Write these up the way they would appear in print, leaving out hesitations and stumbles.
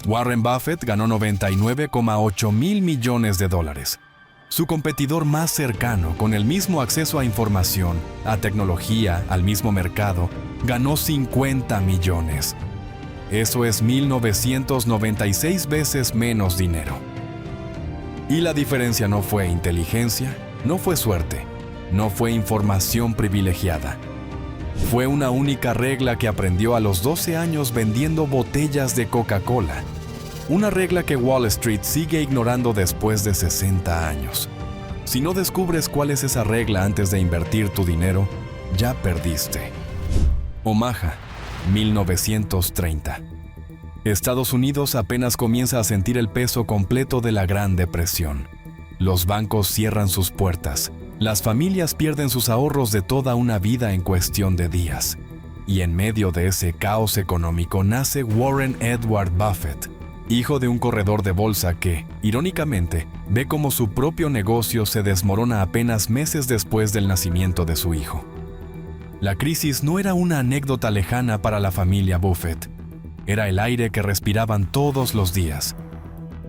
Warren Buffett ganó 99,8 mil millones de dólares. Su competidor más cercano, con el mismo acceso a información, a tecnología, al mismo mercado, ganó 50 millones. Eso es 1.996 veces menos dinero. Y la diferencia no fue inteligencia, no fue suerte, no fue información privilegiada. Fue una única regla que aprendió a los 12 años vendiendo botellas de Coca-Cola. Una regla que Wall Street sigue ignorando después de 60 años. Si no descubres cuál es esa regla antes de invertir tu dinero, ya perdiste. Omaha, 1930. Estados Unidos apenas comienza a sentir el peso completo de la Gran Depresión. Los bancos cierran sus puertas. Las familias pierden sus ahorros de toda una vida en cuestión de días. Y en medio de ese caos económico nace Warren Edward Buffett, hijo de un corredor de bolsa que, irónicamente, ve cómo su propio negocio se desmorona apenas meses después del nacimiento de su hijo. La crisis no era una anécdota lejana para la familia Buffett. Era el aire que respiraban todos los días.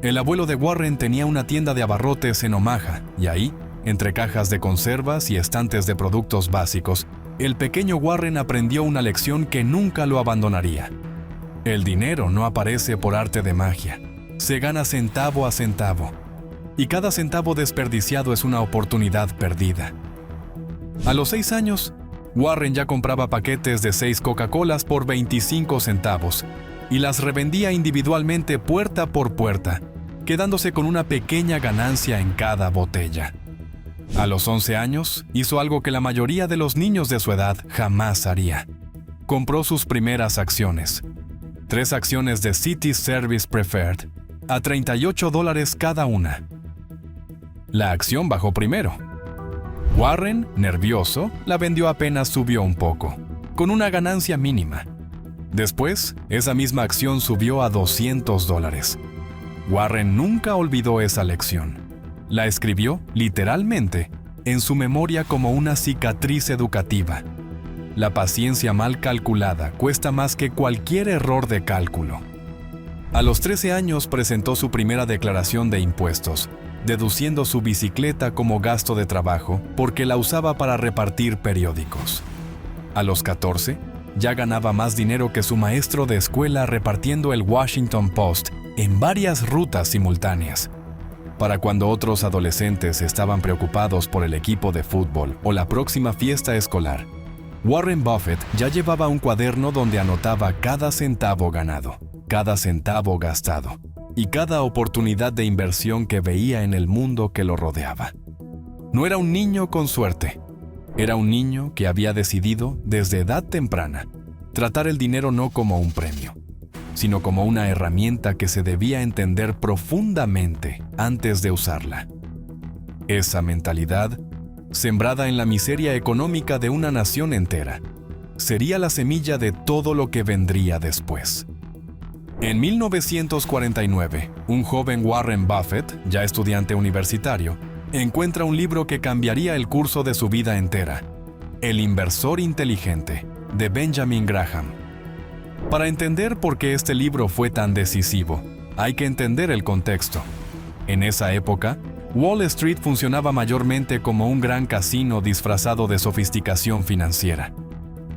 El abuelo de Warren tenía una tienda de abarrotes en Omaha, y ahí, entre cajas de conservas y estantes de productos básicos, el pequeño Warren aprendió una lección que nunca lo abandonaría. El dinero no aparece por arte de magia. Se gana centavo a centavo. Y cada centavo desperdiciado es una oportunidad perdida. A los 6 años, Warren ya compraba paquetes de 6 Coca-Colas por 25 centavos y las revendía individualmente puerta por puerta, quedándose con una pequeña ganancia en cada botella. A los 11 años, hizo algo que la mayoría de los niños de su edad jamás haría. Compró sus primeras acciones. 3 acciones de Citi Service Preferred, a $38 cada una. La acción bajó primero. Warren, nervioso, la vendió apenas subió un poco, con una ganancia mínima. Después, esa misma acción subió a $200. Warren nunca olvidó esa lección. La escribió, literalmente, en su memoria como una cicatriz educativa. La paciencia mal calculada cuesta más que cualquier error de cálculo. A los 13 años presentó su primera declaración de impuestos, deduciendo su bicicleta como gasto de trabajo porque la usaba para repartir periódicos. A los 14, ya ganaba más dinero que su maestro de escuela repartiendo el Washington Post en varias rutas simultáneas. Para cuando otros adolescentes estaban preocupados por el equipo de fútbol o la próxima fiesta escolar, Warren Buffett ya llevaba un cuaderno donde anotaba cada centavo ganado, cada centavo gastado y cada oportunidad de inversión que veía en el mundo que lo rodeaba. No era un niño con suerte, era un niño que había decidido, desde edad temprana, tratar el dinero no como un premio, sino como una herramienta que se debía entender profundamente antes de usarla. Esa mentalidad, sembrada en la miseria económica de una nación entera, sería la semilla de todo lo que vendría después. En 1949, un joven Warren Buffett, ya estudiante universitario, encuentra un libro que cambiaría el curso de su vida entera, El inversor inteligente, de Benjamin Graham. Para entender por qué este libro fue tan decisivo, hay que entender el contexto. En esa época, Wall Street funcionaba mayormente como un gran casino disfrazado de sofisticación financiera.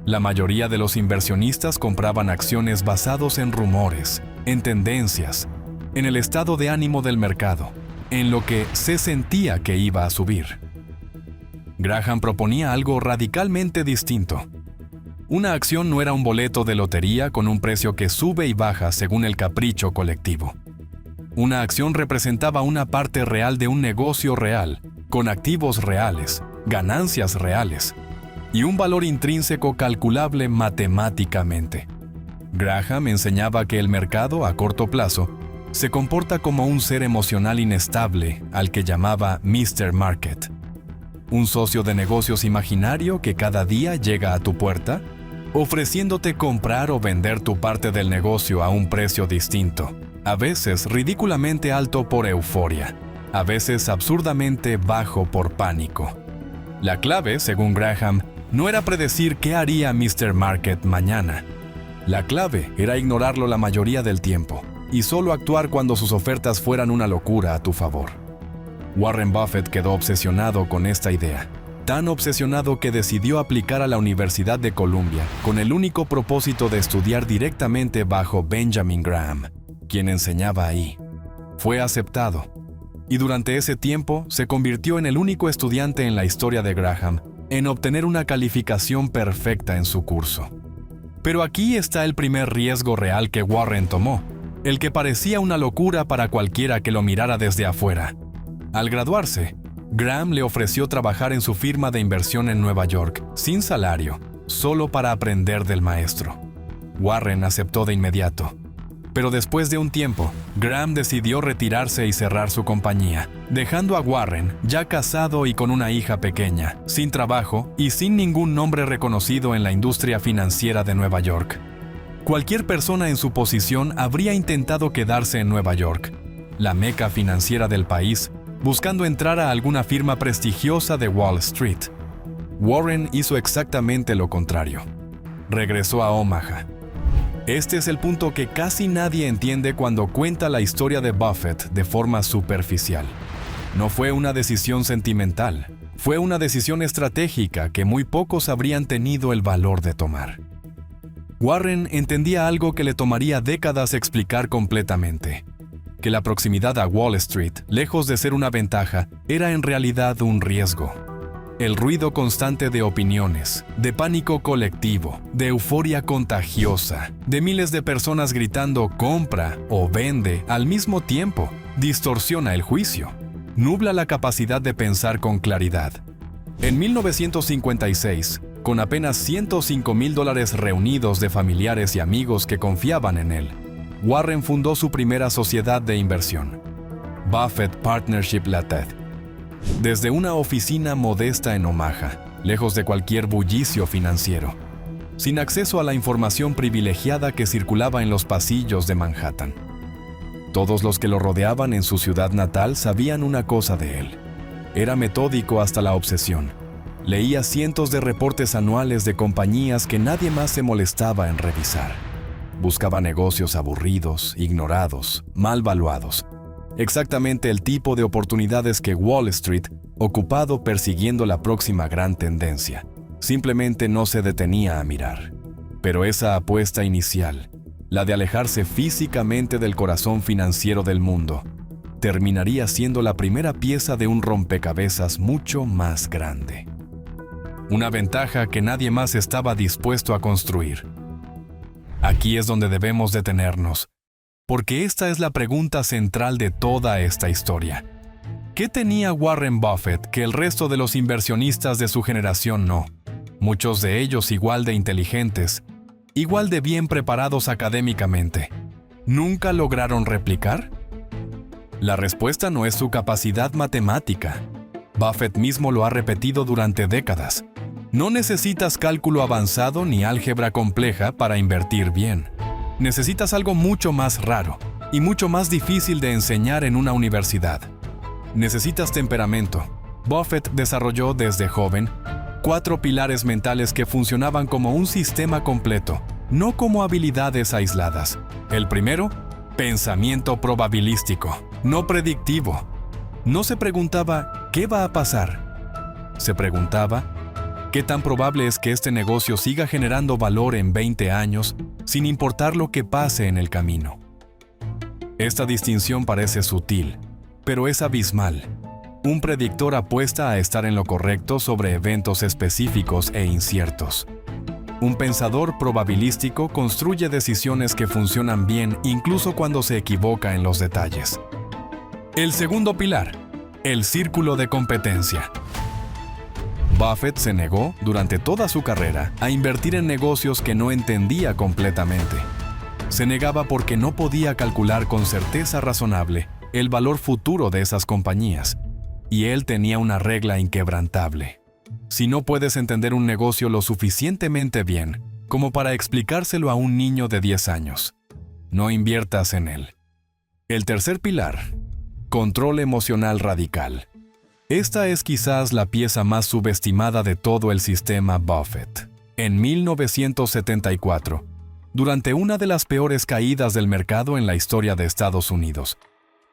La mayoría de los inversionistas compraban acciones basados en rumores, en tendencias, en el estado de ánimo del mercado, en lo que se sentía que iba a subir. Graham proponía algo radicalmente distinto. Una acción no era un boleto de lotería con un precio que sube y baja según el capricho colectivo. Una acción representaba una parte real de un negocio real, con activos reales, ganancias reales y un valor intrínseco calculable matemáticamente. Graham enseñaba que el mercado, a corto plazo, se comporta como un ser emocional inestable al que llamaba Mr. Market. Un socio de negocios imaginario que cada día llega a tu puerta, ofreciéndote comprar o vender tu parte del negocio a un precio distinto, a veces ridículamente alto por euforia, a veces absurdamente bajo por pánico. La clave, según Graham, no era predecir qué haría Mr. Market mañana. La clave era ignorarlo la mayoría del tiempo, y solo actuar cuando sus ofertas fueran una locura a tu favor. Warren Buffett quedó obsesionado con esta idea, tan obsesionado que decidió aplicar a la Universidad de Columbia con el único propósito de estudiar directamente bajo Benjamin Graham, quien enseñaba ahí. Fue aceptado, y durante ese tiempo se convirtió en el único estudiante en la historia de Graham en obtener una calificación perfecta en su curso. Pero aquí está el primer riesgo real que Warren tomó, el que parecía una locura para cualquiera que lo mirara desde afuera. Al graduarse, Graham le ofreció trabajar en su firma de inversión en Nueva York, sin salario, solo para aprender del maestro. Warren aceptó de inmediato. Pero después de un tiempo, Graham decidió retirarse y cerrar su compañía, dejando a Warren, ya casado y con una hija pequeña, sin trabajo y sin ningún nombre reconocido en la industria financiera de Nueva York. Cualquier persona en su posición habría intentado quedarse en Nueva York, la meca financiera del país, buscando entrar a alguna firma prestigiosa de Wall Street. Warren hizo exactamente lo contrario. Regresó a Omaha. Este es el punto que casi nadie entiende cuando cuenta la historia de Buffett de forma superficial. No fue una decisión sentimental, fue una decisión estratégica que muy pocos habrían tenido el valor de tomar. Warren entendía algo que le tomaría décadas explicar completamente: que la proximidad a Wall Street, lejos de ser una ventaja, era en realidad un riesgo. El ruido constante de opiniones, de pánico colectivo, de euforia contagiosa, de miles de personas gritando compra o vende al mismo tiempo, distorsiona el juicio, nubla la capacidad de pensar con claridad. En 1956, con apenas $105,000 reunidos de familiares y amigos que confiaban en él, Warren fundó su primera sociedad de inversión, Buffett Partnership Ltd. Desde una oficina modesta en Omaha, lejos de cualquier bullicio financiero, sin acceso a la información privilegiada que circulaba en los pasillos de Manhattan. Todos los que lo rodeaban en su ciudad natal sabían una cosa de él: era metódico hasta la obsesión. Leía cientos de reportes anuales de compañías que nadie más se molestaba en revisar. Buscaba negocios aburridos, ignorados, mal valuados. Exactamente el tipo de oportunidades que Wall Street, ocupado persiguiendo la próxima gran tendencia, simplemente no se detenía a mirar. Pero esa apuesta inicial, la de alejarse físicamente del corazón financiero del mundo, terminaría siendo la primera pieza de un rompecabezas mucho más grande. Una ventaja que nadie más estaba dispuesto a construir. Aquí es donde debemos detenernos, porque esta es la pregunta central de toda esta historia. ¿Qué tenía Warren Buffett que el resto de los inversionistas de su generación no? Muchos de ellos igual de inteligentes, igual de bien preparados académicamente. ¿Nunca lograron replicar? La respuesta no es su capacidad matemática. Buffett mismo lo ha repetido durante décadas. No necesitas cálculo avanzado ni álgebra compleja para invertir bien. Necesitas algo mucho más raro y mucho más difícil de enseñar en una universidad. Necesitas temperamento. Buffett desarrolló desde joven 4 pilares mentales que funcionaban como un sistema completo, no como habilidades aisladas. El primero, pensamiento probabilístico, no predictivo. No se preguntaba ¿qué va a pasar? Se preguntaba ¿qué tan probable es que este negocio siga generando valor en 20 años sin importar lo que pase en el camino? Esta distinción parece sutil, pero es abismal. Un predictor apuesta a estar en lo correcto sobre eventos específicos e inciertos. Un pensador probabilístico construye decisiones que funcionan bien incluso cuando se equivoca en los detalles. El segundo pilar, el círculo de competencia. Buffett se negó, durante toda su carrera, a invertir en negocios que no entendía completamente. Se negaba porque no podía calcular con certeza razonable el valor futuro de esas compañías. Y él tenía una regla inquebrantable. Si no puedes entender un negocio lo suficientemente bien como para explicárselo a un niño de 10 años, no inviertas en él. El tercer pilar, control emocional radical. Esta es quizás la pieza más subestimada de todo el sistema Buffett. En 1974, durante una de las peores caídas del mercado en la historia de Estados Unidos,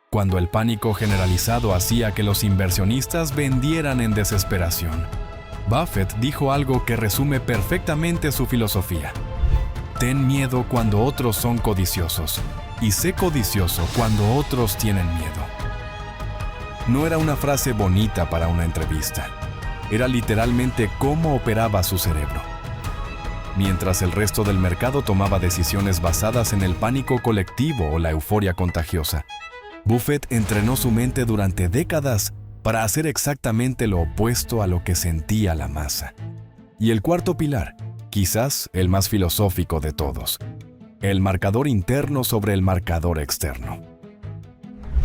cuando el pánico generalizado hacía que los inversionistas vendieran en desesperación. Buffett dijo algo que resume perfectamente su filosofía: ten miedo cuando otros son codiciosos, y sé codicioso cuando otros tienen miedo. No era una frase bonita para una entrevista. Era literalmente cómo operaba su cerebro. Mientras el resto del mercado tomaba decisiones basadas en el pánico colectivo o la euforia contagiosa, Buffett entrenó su mente durante décadas para hacer exactamente lo opuesto a lo que sentía la masa. Y el cuarto pilar, quizás el más filosófico de todos: el marcador interno sobre el marcador externo.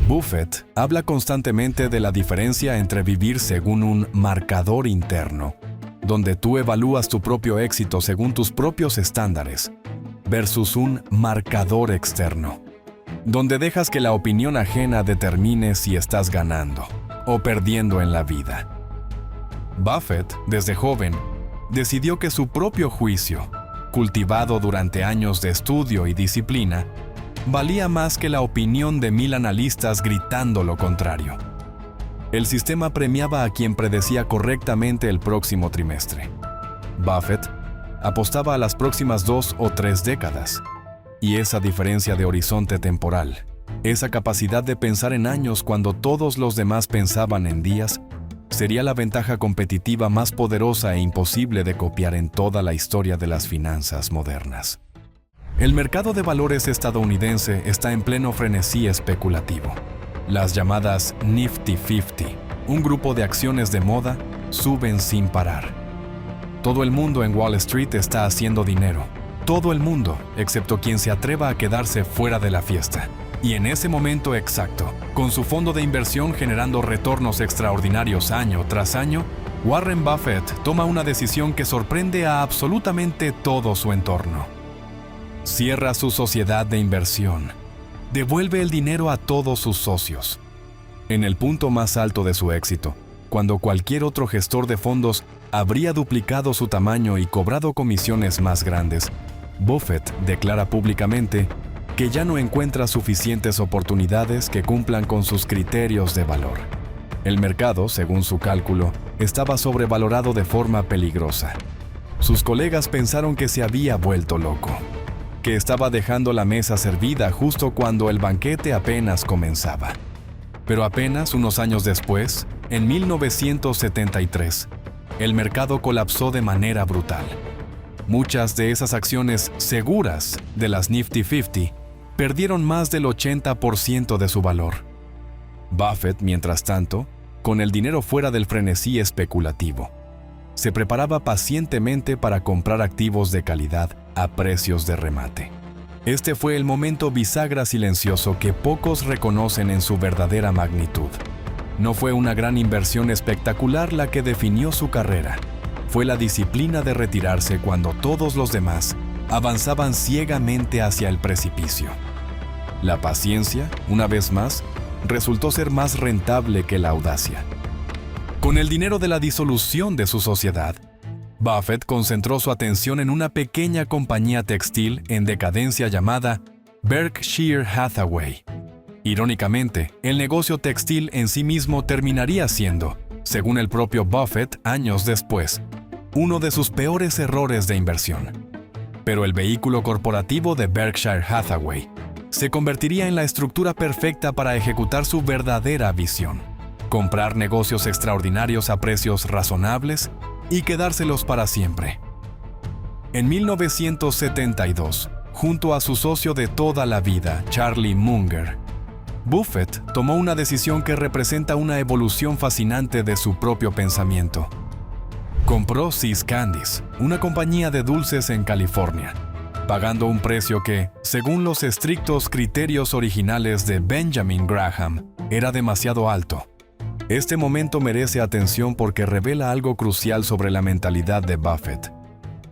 Buffett habla constantemente de la diferencia entre vivir según un marcador interno, donde tú evalúas tu propio éxito según tus propios estándares, versus un marcador externo, donde dejas que la opinión ajena determine si estás ganando o perdiendo en la vida. Buffett, desde joven, decidió que su propio juicio, cultivado durante años de estudio y disciplina, valía más que la opinión de 1000 analistas gritando lo contrario. El sistema premiaba a quien predecía correctamente el próximo trimestre. Buffett apostaba a las próximas 2 o 3 décadas. Y esa diferencia de horizonte temporal, esa capacidad de pensar en años cuando todos los demás pensaban en días, sería la ventaja competitiva más poderosa e imposible de copiar en toda la historia de las finanzas modernas. El mercado de valores estadounidense está en pleno frenesí especulativo. Las llamadas Nifty 50, un grupo de acciones de moda, suben sin parar. Todo el mundo en Wall Street está haciendo dinero. Todo el mundo, excepto quien se atreva a quedarse fuera de la fiesta. Y en ese momento exacto, con su fondo de inversión generando retornos extraordinarios año tras año, Warren Buffett toma una decisión que sorprende a absolutamente todo su entorno. Cierra su sociedad de inversión. Devuelve el dinero a todos sus socios. En el punto más alto de su éxito, cuando cualquier otro gestor de fondos habría duplicado su tamaño y cobrado comisiones más grandes, Buffett declara públicamente que ya no encuentra suficientes oportunidades que cumplan con sus criterios de valor. El mercado, según su cálculo, estaba sobrevalorado de forma peligrosa. Sus colegas pensaron que se había vuelto loco, que estaba dejando la mesa servida justo cuando el banquete apenas comenzaba. Pero apenas unos años después, en 1973, el mercado colapsó de manera brutal. Muchas de esas acciones seguras de las Nifty 50 perdieron más del 80% de su valor. Buffett, mientras tanto, con el dinero fuera del frenesí especulativo, se preparaba pacientemente para comprar activos de calidad a precios de remate. Este fue el momento bisagra silencioso que pocos reconocen en su verdadera magnitud. No fue una gran inversión espectacular la que definió su carrera. Fue la disciplina de retirarse cuando todos los demás avanzaban ciegamente hacia el precipicio. La paciencia, una vez más, resultó ser más rentable que la audacia. Con el dinero de la disolución de su sociedad, Buffett concentró su atención en una pequeña compañía textil en decadencia llamada Berkshire Hathaway. Irónicamente, el negocio textil en sí mismo terminaría siendo, según el propio Buffett años después, uno de sus peores errores de inversión. Pero el vehículo corporativo de Berkshire Hathaway se convertiría en la estructura perfecta para ejecutar su verdadera visión: comprar negocios extraordinarios a precios razonables y quedárselos para siempre. En 1972, junto a su socio de toda la vida, Charlie Munger, Buffett tomó una decisión que representa una evolución fascinante de su propio pensamiento. Compró See's Candies, una compañía de dulces en California, pagando un precio que, según los estrictos criterios originales de Benjamin Graham, era demasiado alto. Este momento merece atención porque revela algo crucial sobre la mentalidad de Buffett: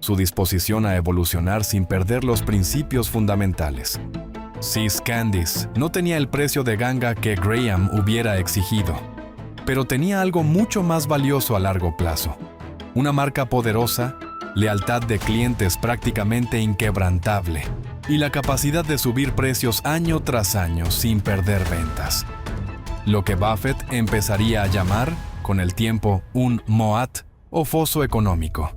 su disposición a evolucionar sin perder los principios fundamentales. See's Candies no tenía el precio de ganga que Graham hubiera exigido, pero tenía algo mucho más valioso a largo plazo: una marca poderosa, lealtad de clientes prácticamente inquebrantable y la capacidad de subir precios año tras año sin perder ventas. Lo que Buffett empezaría a llamar, con el tiempo, un moat o foso económico.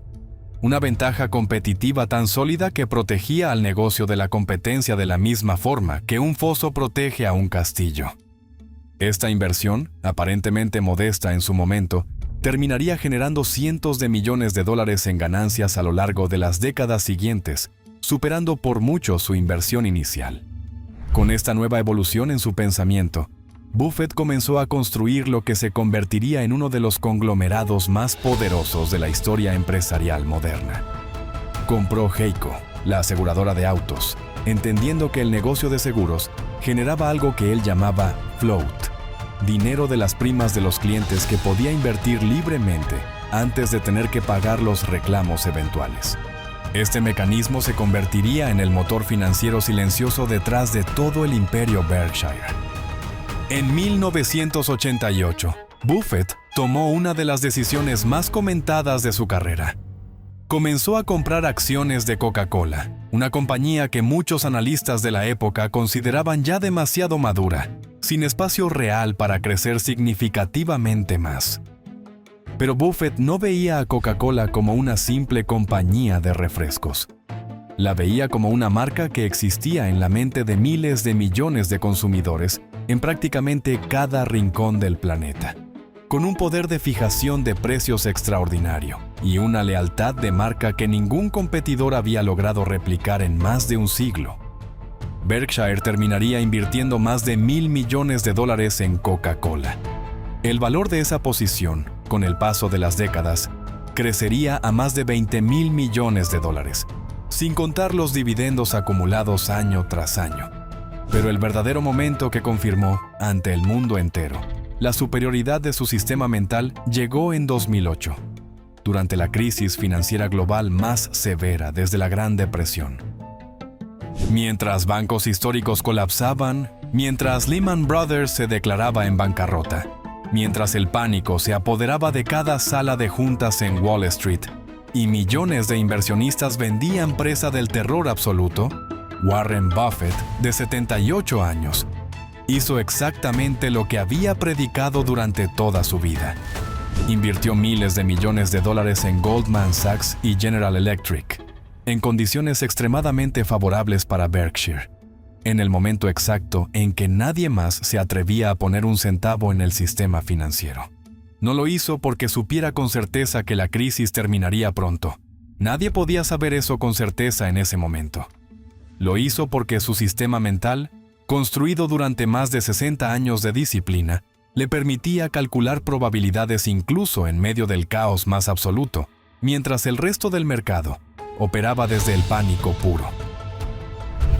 Una ventaja competitiva tan sólida que protegía al negocio de la competencia de la misma forma que un foso protege a un castillo. Esta inversión, aparentemente modesta en su momento, terminaría generando cientos de millones de dólares en ganancias a lo largo de las décadas siguientes, superando por mucho su inversión inicial. Con esta nueva evolución en su pensamiento, Buffett comenzó a construir lo que se convertiría en uno de los conglomerados más poderosos de la historia empresarial moderna. Compró Geico, la aseguradora de autos, entendiendo que el negocio de seguros generaba algo que él llamaba float, dinero de las primas de los clientes que podía invertir libremente antes de tener que pagar los reclamos eventuales. Este mecanismo se convertiría en el motor financiero silencioso detrás de todo el imperio Berkshire. En 1988, Buffett tomó una de las decisiones más comentadas de su carrera. Comenzó a comprar acciones de Coca-Cola, una compañía que muchos analistas de la época consideraban ya demasiado madura, sin espacio real para crecer significativamente más. Pero Buffett no veía a Coca-Cola como una simple compañía de refrescos. La veía como una marca que existía en la mente de miles de millones de consumidores en prácticamente cada rincón del planeta, con un poder de fijación de precios extraordinario y una lealtad de marca que ningún competidor había logrado replicar en más de un siglo. Berkshire terminaría invirtiendo más de $1,000 millones en Coca-Cola. El valor de esa posición, con el paso de las décadas, crecería a más de $20,000 millones, sin contar los dividendos acumulados año tras año. Pero el verdadero momento que confirmó, ante el mundo entero, la superioridad de su sistema mental llegó en 2008, durante la crisis financiera global más severa desde la Gran Depresión. Mientras bancos históricos colapsaban, mientras Lehman Brothers se declaraba en bancarrota, mientras el pánico se apoderaba de cada sala de juntas en Wall Street y millones de inversionistas vendían presa del terror absoluto, Warren Buffett, de 78 años, hizo exactamente lo que había predicado durante toda su vida. Invirtió miles de millones de dólares en Goldman Sachs y General Electric, en condiciones extremadamente favorables para Berkshire, en el momento exacto en que nadie más se atrevía a poner un centavo en el sistema financiero. No lo hizo porque supiera con certeza que la crisis terminaría pronto. Nadie podía saber eso con certeza en ese momento. Lo hizo porque su sistema mental, construido durante más de 60 años de disciplina, le permitía calcular probabilidades incluso en medio del caos más absoluto, mientras el resto del mercado operaba desde el pánico puro.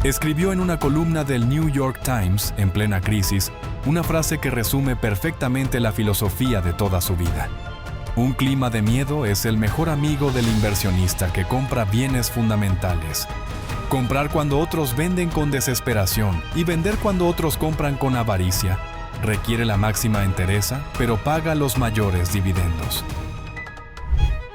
Escribió en una columna del New York Times, en plena crisis, una frase que resume perfectamente la filosofía de toda su vida. Un clima de miedo es el mejor amigo del inversionista que compra bienes fundamentales. Comprar cuando otros venden con desesperación y vender cuando otros compran con avaricia requiere la máxima entereza, pero paga los mayores dividendos.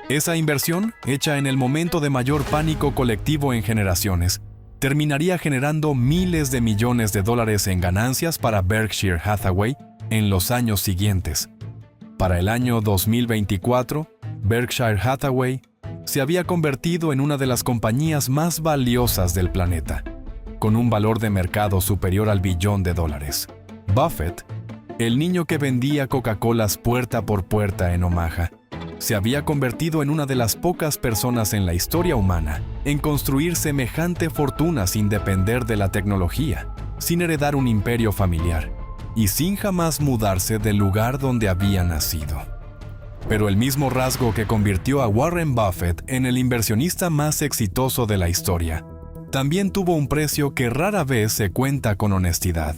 Esa inversión, hecha en el momento de mayor pánico colectivo en generaciones, terminaría generando miles de millones de dólares en ganancias para Berkshire Hathaway en los años siguientes. Para el año 2024, Berkshire Hathaway se había convertido en una de las compañías más valiosas del planeta, con un valor de mercado superior al $1 billón. Buffett, el niño que vendía Coca-Colas puerta por puerta en Omaha, se había convertido en una de las pocas personas en la historia humana en construir semejante fortuna sin depender de la tecnología, sin heredar un imperio familiar y sin jamás mudarse del lugar donde había nacido. Pero el mismo rasgo que convirtió a Warren Buffett en el inversionista más exitoso de la historia, también tuvo un precio que rara vez se cuenta con honestidad: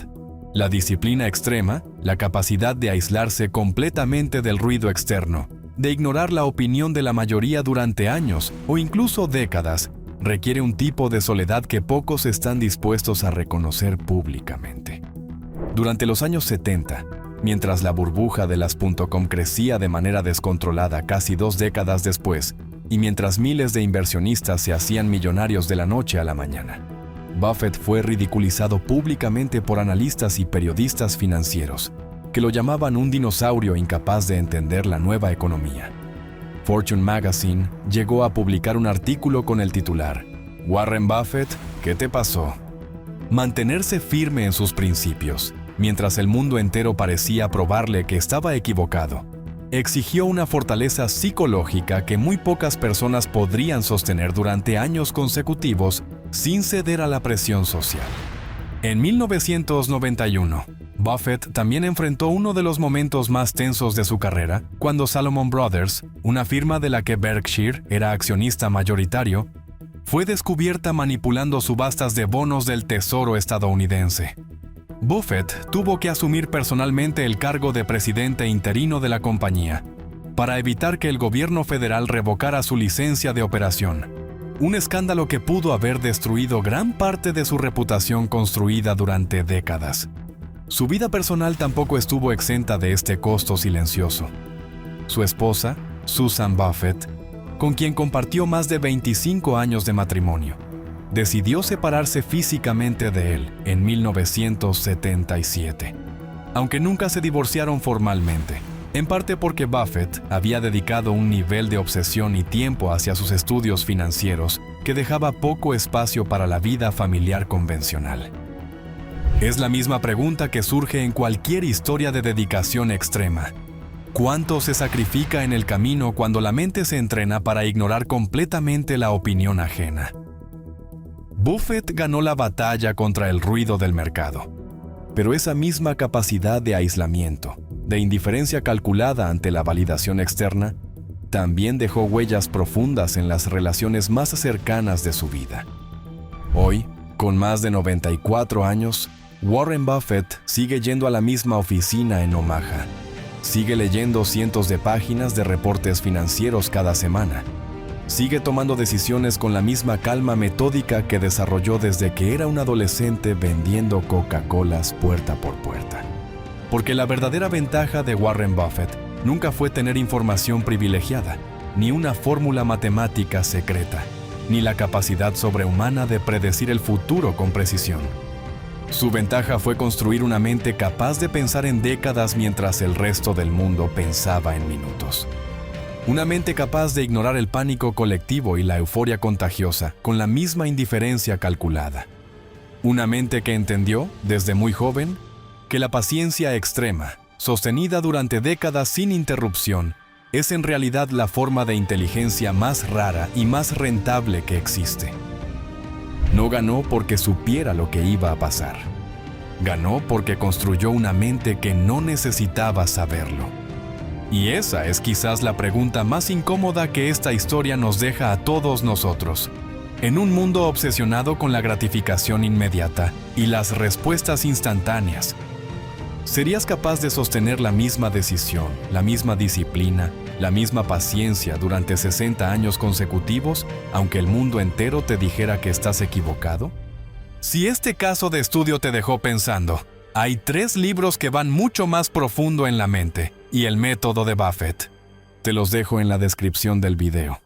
la disciplina extrema, la capacidad de aislarse completamente del ruido externo, de ignorar la opinión de la mayoría durante años o incluso décadas, requiere un tipo de soledad que pocos están dispuestos a reconocer públicamente. Durante los años 70, mientras la burbuja de las .com crecía de manera descontrolada casi 2 décadas después, y mientras miles de inversionistas se hacían millonarios de la noche a la mañana. Buffett fue ridiculizado públicamente por analistas y periodistas financieros, que lo llamaban un dinosaurio incapaz de entender la nueva economía. Fortune Magazine llegó a publicar un artículo con el titular «Warren Buffett, ¿qué te pasó?». Mantenerse firme en sus principios, mientras el mundo entero parecía probarle que estaba equivocado, exigió una fortaleza psicológica que muy pocas personas podrían sostener durante años consecutivos sin ceder a la presión social. En 1991, Buffett también enfrentó uno de los momentos más tensos de su carrera, cuando Salomon Brothers, una firma de la que Berkshire era accionista mayoritario, fue descubierta manipulando subastas de bonos del Tesoro estadounidense. Buffett tuvo que asumir personalmente el cargo de presidente interino de la compañía, para evitar que el gobierno federal revocara su licencia de operación, un escándalo que pudo haber destruido gran parte de su reputación construida durante décadas. Su vida personal tampoco estuvo exenta de este costo silencioso. Su esposa, Susan Buffett, con quien compartió más de 25 años de matrimonio, decidió separarse físicamente de él en 1977, aunque nunca se divorciaron formalmente, en parte porque Buffett había dedicado un nivel de obsesión y tiempo hacia sus estudios financieros que dejaba poco espacio para la vida familiar convencional. Es la misma pregunta que surge en cualquier historia de dedicación extrema. ¿Cuánto se sacrifica en el camino cuando la mente se entrena para ignorar completamente la opinión ajena? Buffett ganó la batalla contra el ruido del mercado, pero esa misma capacidad de aislamiento, de indiferencia calculada ante la validación externa, también dejó huellas profundas en las relaciones más cercanas de su vida. Hoy, con más de 94 años, Warren Buffett sigue yendo a la misma oficina en Omaha. Sigue leyendo cientos de páginas de reportes financieros cada semana. Sigue tomando decisiones con la misma calma metódica que desarrolló desde que era un adolescente vendiendo Coca-Colas puerta por puerta. Porque la verdadera ventaja de Warren Buffett nunca fue tener información privilegiada, ni una fórmula matemática secreta, ni la capacidad sobrehumana de predecir el futuro con precisión. Su ventaja fue construir una mente capaz de pensar en décadas mientras el resto del mundo pensaba en minutos. Una mente capaz de ignorar el pánico colectivo y la euforia contagiosa con la misma indiferencia calculada. Una mente que entendió, desde muy joven, que la paciencia extrema, sostenida durante décadas sin interrupción, es en realidad la forma de inteligencia más rara y más rentable que existe. No ganó porque supiera lo que iba a pasar. Ganó porque construyó una mente que no necesitaba saberlo. Y esa es quizás la pregunta más incómoda que esta historia nos deja a todos nosotros. En un mundo obsesionado con la gratificación inmediata y las respuestas instantáneas, ¿serías capaz de sostener la misma decisión, la misma disciplina, la misma paciencia durante 60 años consecutivos, aunque el mundo entero te dijera que estás equivocado? Si este caso de estudio te dejó pensando, hay 3 libros que van mucho más profundo en la mente y el método de Buffett. Te los dejo en la descripción del video.